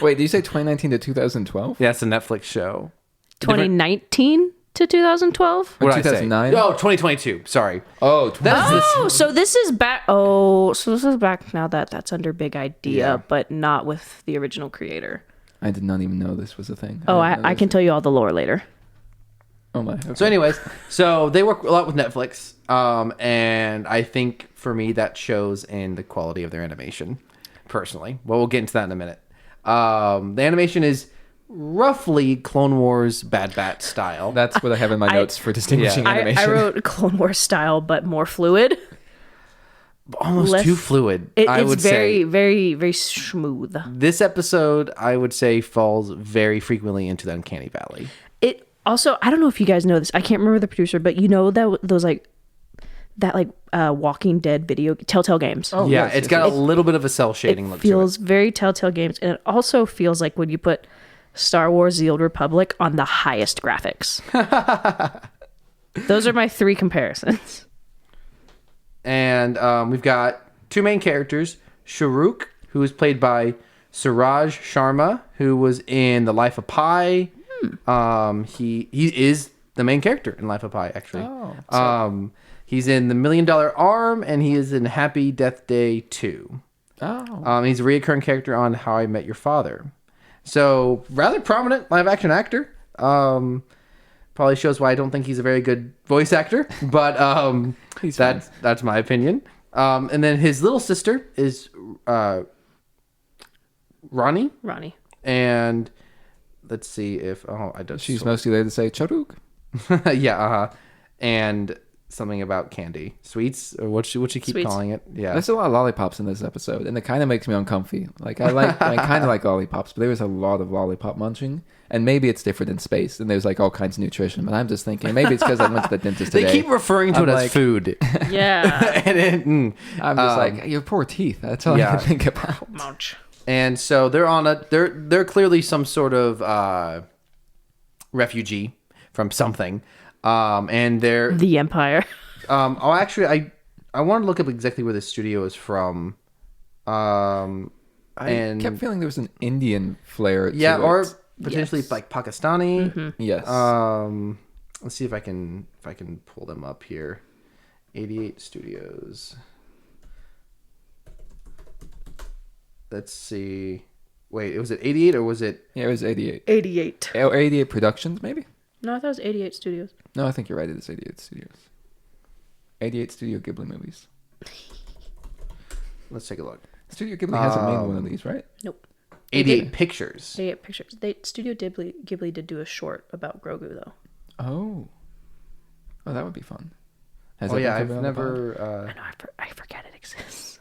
Wait, did you say 2019 to 2012? Yeah, it's a Netflix show. 2019 to 2012? What did I say? 2009? Oh, 2022. Sorry. Oh, So this is back. Oh, so this is back now that's under Big Idea, but not with the original creator. I did not even know this was a thing. Oh, didn't know I this. can tell you all the lore later. Oh my. Okay. So anyways, so they work a lot with Netflix, and I think for me that shows in the quality of their animation, personally. Well, we'll get into that in a minute. The animation is roughly Clone Wars Bad Bat style. That's what I have in my notes for distinguishing animation. I wrote Clone Wars style, but more fluid. Almost less- too fluid, I It's would very, say. very, very smooth. This episode, I would say, falls very frequently into the Uncanny Valley. It also, I don't know if you guys know this. I can't remember the producer, but you know that those Walking Dead video Telltale Games. Oh, Yeah, yes, it's yes, got yes. a little bit of a cell shading It look feels to it. very Telltale Games, and it also feels like when you put Star Wars: The Old Republic on the highest graphics. Those are my three comparisons. And we've got two main characters, Sharuk, who is played by Suraj Sharma, who was in The Life of Pi. He is the main character in Life of Pi, actually. He's in The $1 Million Arm, and he is in Happy Death Day 2. He's a recurring character on How I Met Your Father. So, rather prominent live-action actor. Probably shows why I don't think he's a very good voice actor, but that's my opinion. And then his little sister is Ronnie. Ronnie. And let's see if She's mostly there to say Charuk. yeah, and something about candy, sweets, or what she keep Sweets. calling it. Yeah, There's a lot of lollipops in this episode, and it kind of makes me uncomfy. Like I kind of like lollipops, but there was a lot of lollipop munching, and maybe it's different in space, and there's like all kinds of nutrition. But I'm just thinking maybe it's because I went to the dentist today. they keep referring to I'm it like- as food. Yeah. and I'm just like your poor teeth. That's all I yeah. can think about. Ouch. And so they're clearly some sort of refugee from something, and they're The Empire. actually I want to look up exactly where the studio is from. I And kept feeling there was an Indian flair. yeah, to or it. potentially Yes. like Pakistani. Yes. Let's see if I can pull them up here. 88 Studios. Let's see. Wait, was it 88 or was it? Yeah, it was 88. 88. Or 88 Productions, maybe? No, I thought it was 88 Studios. No, I think you're right. It is 88 Studios. 88 Studio Ghibli movies. Let's take a look. Studio Ghibli hasn't made one of these, right? Nope. 88 Pictures. 88 Pictures. Studio Ghibli did do a short about Grogu, though. Oh. Oh, that would be fun. Has Oh that yeah, been covered I've on the pod? I never. know, I forget it exists.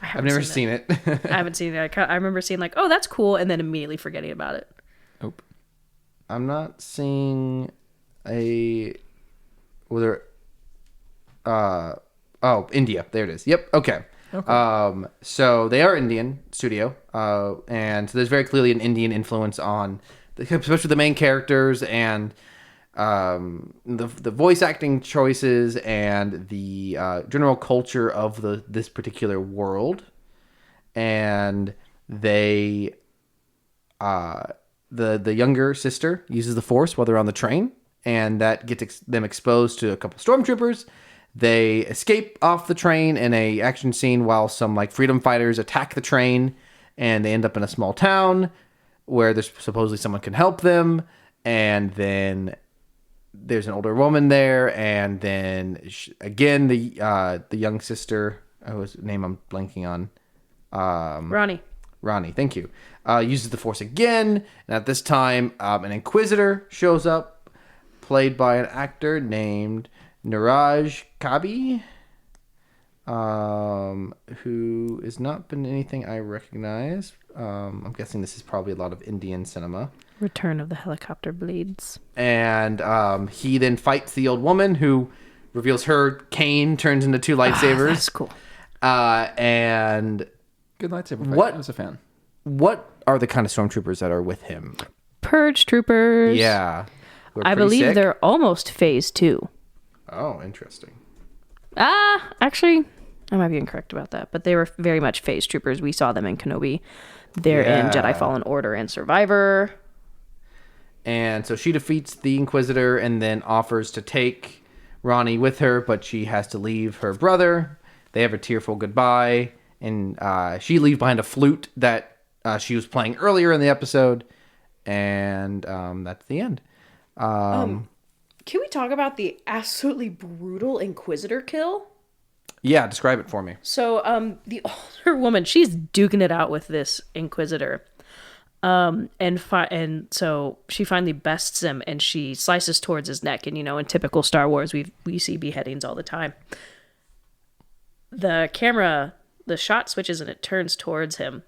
I've never seen it. I haven't seen it. I remember seeing like, oh, that's cool, and then immediately forgetting about it. Nope. I'm not seeing a. Whether. Oh, India. There it is. Yep. Okay. So they are Indian studio, and so there's very clearly an Indian influence on, especially the main characters and the voice acting choices and the general culture of this particular world, and they the younger sister uses the Force while they're on the train, and that gets them exposed to a couple stormtroopers. They escape off the train in a action scene while some like freedom fighters attack the train, and they end up in a small town where there's supposedly someone can help them, and then there's an older woman there, and then again the young sister, whose name I'm blanking on, Ronnie, thank you, uses the Force again, and at this time an Inquisitor shows up, played by an actor named Niraj Kabi. who has not been anything I recognize. I'm guessing this is probably a lot of Indian cinema. Return of the Helicopter Blades. And he then fights the old woman who reveals her cane turns into 2 lightsabers. That's cool. And Good lightsaber fight. What- I was a fan. what are the kind of stormtroopers that are with him? Purge Troopers. Yeah. Who are I pretty believe sick. they're almost phase 2. Oh, interesting. Actually, I might be incorrect about that, but they were very much phase troopers. We saw them in Kenobi. They're in Yeah. Jedi Fallen Order and Survivor. And so she defeats the Inquisitor and then offers to take Ronnie with her, but she has to leave her brother. They have a tearful goodbye, and she leaves behind a flute that she was playing earlier in the episode, and that's the end. Can we talk about the absolutely brutal Inquisitor kill? Yeah, describe it for me. So, the older woman, she's duking it out with this Inquisitor. And so she finally bests him and she slices towards his neck. And, in typical Star Wars, we see beheadings all the time. The shot switches and it turns towards him.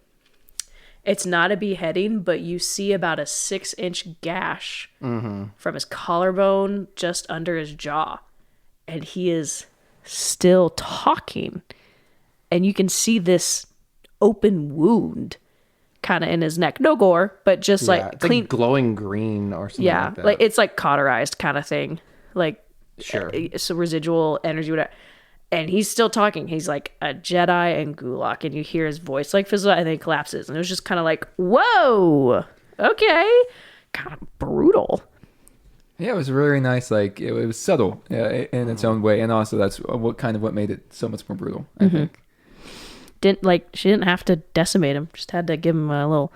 It's not a beheading, but you see about a 6-inch gash from his collarbone just under his jaw. And he is still talking. And you can see this open wound kind of in his neck. No gore, but just It's clean. like glowing green or something Yeah, like that. like it's like cauterized kind of thing. Like, Sure. It's a residual energy, whatever. And he's still talking. He's like a Jedi and Gulak, and you hear his voice like fizzle out and then he collapses. And it was just kind of like, whoa, okay, kind of brutal. Yeah, it was really nice. Like it was subtle in its own way, and also that's what made it so much more brutal. I think. She didn't have to decimate him; just had to give him a little.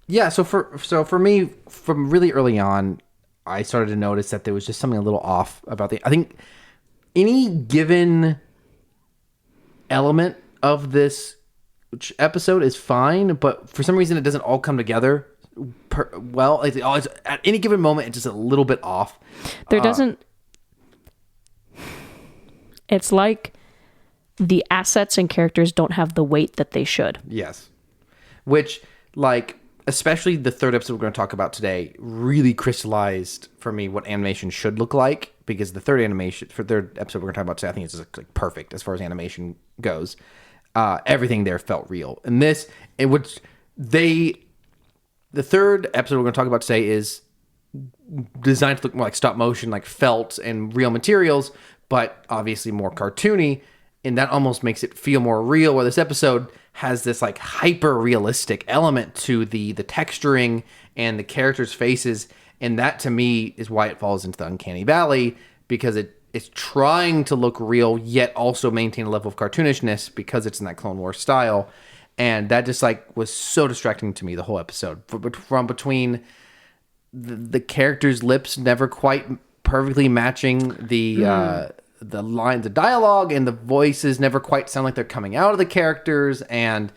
Yeah, so for me, from really early on, I started to notice that there was just something a little off about I think any given element of this episode is fine, but for some reason it doesn't all come together well. Like always, at any given moment, it's just a little bit off. There doesn't. It's like the assets and characters don't have the weight that they should. Yes, which especially the third episode we're going to talk about today really crystallized for me what animation should look like, because the third episode we're going to talk about today, I think it's just like perfect as far as animation goes. Everything there felt real. And the third episode we're going to talk about today is designed to look more like stop motion, like felt and real materials, but obviously more cartoony. And that almost makes it feel more real, where this episode has this like hyper realistic element to the texturing and the characters' faces. And that to me is why it falls into the uncanny valley, because it's trying to look real, yet also maintain a level of cartoonishness because it's in that Clone Wars style. And that just was so distracting to me the whole episode. From between the characters' lips never quite perfectly matching the lines of dialogue, and the voices never quite sound like they're coming out of the characters. And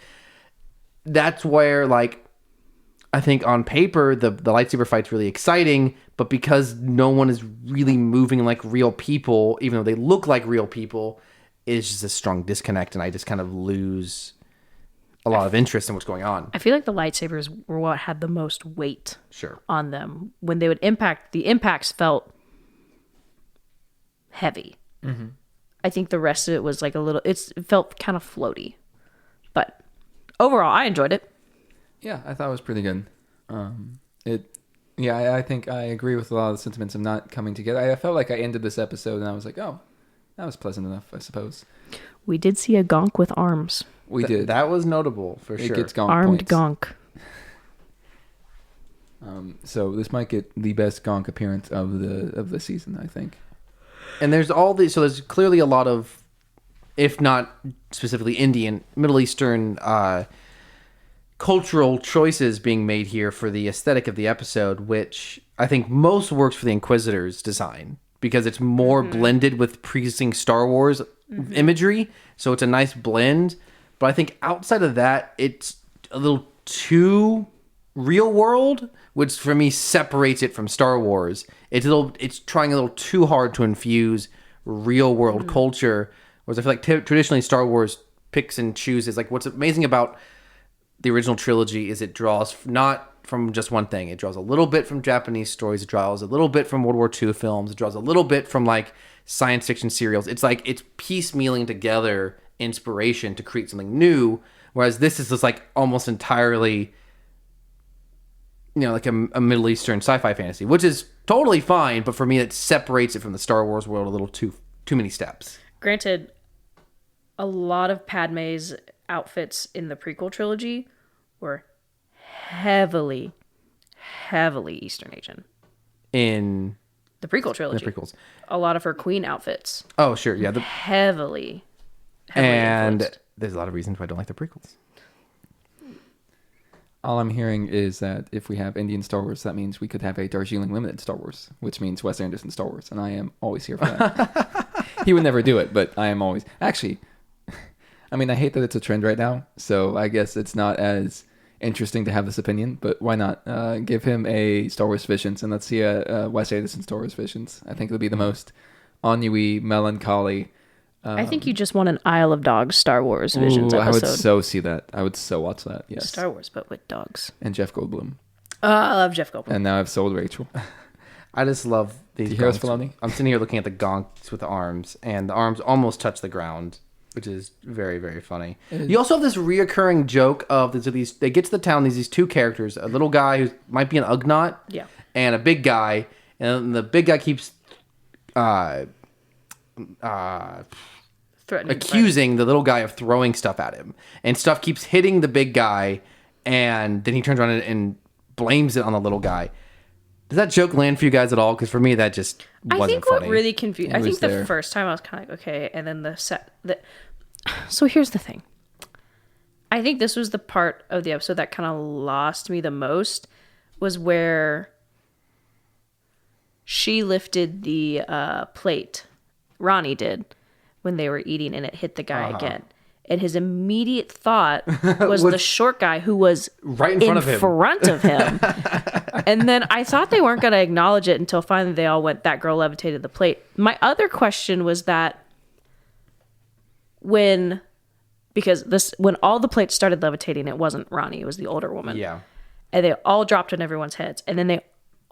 that's where I think on paper the lightsaber fight's really exciting, but because no one is really moving like real people, even though they look like real people, it's just a strong disconnect, and I just kind of lose a lot of interest in what's going on. I feel like the lightsabers were what had the most weight Sure. on them. When they would impact, the impacts felt heavy. Mm-hmm. I think the rest of it was it felt kind of floaty. But overall, I enjoyed it. Yeah, I thought it was pretty good. I think I agree with a lot of the sentiments of not coming together. I felt like I ended this episode and I was like, oh, that was pleasant enough, I suppose. We did see a gonk with arms. We did. That was notable for it sure. Gets gonk Armed points. gonk. So this might get the best gonk appearance of the season, I think. And there's all these, so there's clearly a lot of, if not specifically Indian, Middle Eastern cultural choices being made here for the aesthetic of the episode, which I think most works for the Inquisitor's design, because it's more blended with pre-existing Star Wars imagery. So it's a nice blend. But I think outside of that, it's a little too real world, which for me separates it from Star Wars. It's trying a little too hard to infuse real world culture. Whereas I feel like traditionally Star Wars picks and chooses. Like what's amazing about the original trilogy is it draws not from just one thing. It draws a little bit from Japanese stories. It draws a little bit from World War II films. It draws a little bit from like science fiction serials. It's like it's piecemealing together inspiration to create something new. Whereas this is just like almost entirely, like a Middle Eastern sci-fi fantasy, which is totally fine. But for me, it separates it from the Star Wars world a little too many steps. Granted, a lot of Padme's outfits in the prequel trilogy were heavily Eastern Asian. In the prequel trilogy. The prequels. A lot of her queen outfits. Oh, sure. Yeah. Heavily and influenced. There's a lot of reasons why I don't like the prequels. All I'm hearing is that if we have Indian Star Wars, that means we could have a Darjeeling Limited Star Wars, which means Wes Anderson Star Wars, and I am always here for that. He would never do it, but I am always... Actually, I mean, I hate that it's a trend right now, so I guess it's not as interesting to have this opinion, but why not give him a Star Wars Visions, and let's see a Wes Anderson Star Wars Visions. I think it'll be the most ennui, melancholy... I think you just want an Isle of Dogs Star Wars Visions episode. I would so see that. I would so watch that, yes. Star Wars, but with dogs. And Jeff Goldblum. I love Jeff Goldblum. And now I've sold Rachel. I just love these. Do you hear us, Filoni? I'm sitting here looking at the gonks with the arms, and the arms almost touch the ground, which is very, very funny. You also have this reoccurring joke of these. They get to the town. These two characters, a little guy who might be an Ugnaught, and a big guy, and the big guy keeps accusing the little guy of throwing stuff at him, and stuff keeps hitting the big guy, and then he turns around and blames it on the little guy. Does that joke land for you guys at all? Because for me, that just wasn't funny. I think what really confused... I think the first time I was kind of like, okay, and then So here's the thing. I think this was the part of the episode that kind of lost me the most, was where she lifted the plate, Ronnie did, when they were eating, and it hit the guy again. And his immediate thought was the short guy who was right in front of him. And then I thought they weren't going to acknowledge it until finally they all went, that girl levitated the plate. My other question was that when all the plates started levitating, it wasn't Ronnie, it was the older woman. Yeah. And they all dropped on everyone's heads. And then they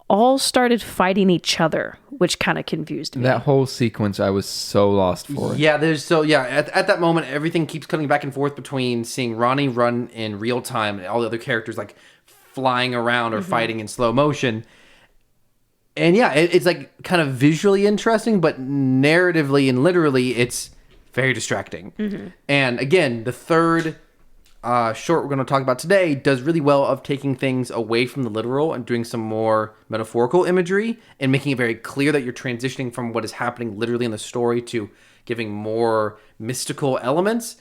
all started fighting each other, which kind of confused me. That whole sequence, I was so lost for. Yeah, at that moment, everything keeps coming back and forth between seeing Ronnie run in real time and all the other characters like flying around or fighting in slow motion. And yeah, it's like kind of visually interesting, but narratively and literally, it's very distracting. And again, the third short we're going to talk about today does really well of taking things away from the literal and doing some more metaphorical imagery and making it very clear that you're transitioning from what is happening literally in the story to giving more mystical elements.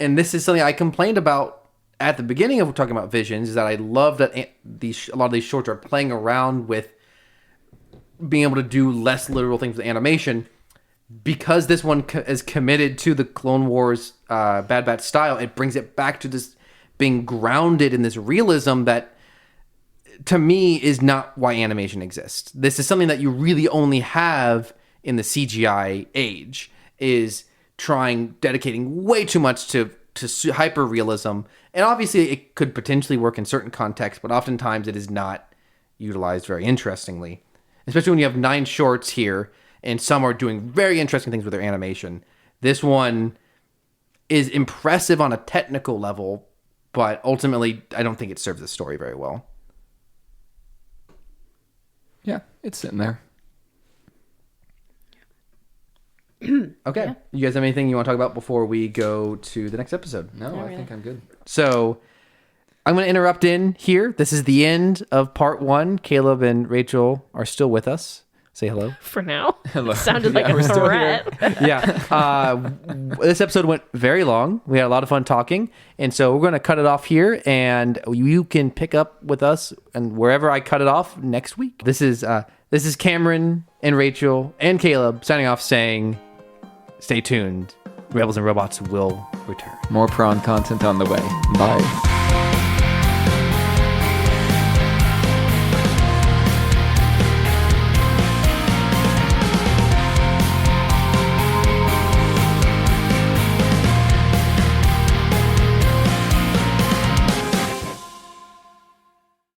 And this is something I complained about at the beginning of talking about Visions, is that I love that a lot of these shorts are playing around with being able to do less literal things with animation. Because this one is committed to the Clone Wars Bad Batch style, it brings it back to this being grounded in this realism that, to me, is not why animation exists. This is something that you really only have in the CGI age, is dedicating way too much to hyper realism. And obviously, it could potentially work in certain contexts, but oftentimes it is not utilized very interestingly. Especially when you have 9 shorts here, and some are doing very interesting things with their animation. This one is impressive on a technical level, but ultimately, I don't think it serves the story very well. Yeah, it's sitting there. Okay. Yeah. You guys have anything you want to talk about before we go to the next episode? No, I think I'm good. So I'm going to interrupt in here. This is the end of part 1. Caleb and Rachel are still with us. Say hello. For now. Hello. It sounded like a threat. Yeah. This episode went very long. We had a lot of fun talking. And so we're going to cut it off here. And you can pick up with us and wherever I cut it off next week. This is Cameron and Rachel and Caleb signing off saying, stay tuned. Rebels and Robots will return. More prawn content on the way. Bye.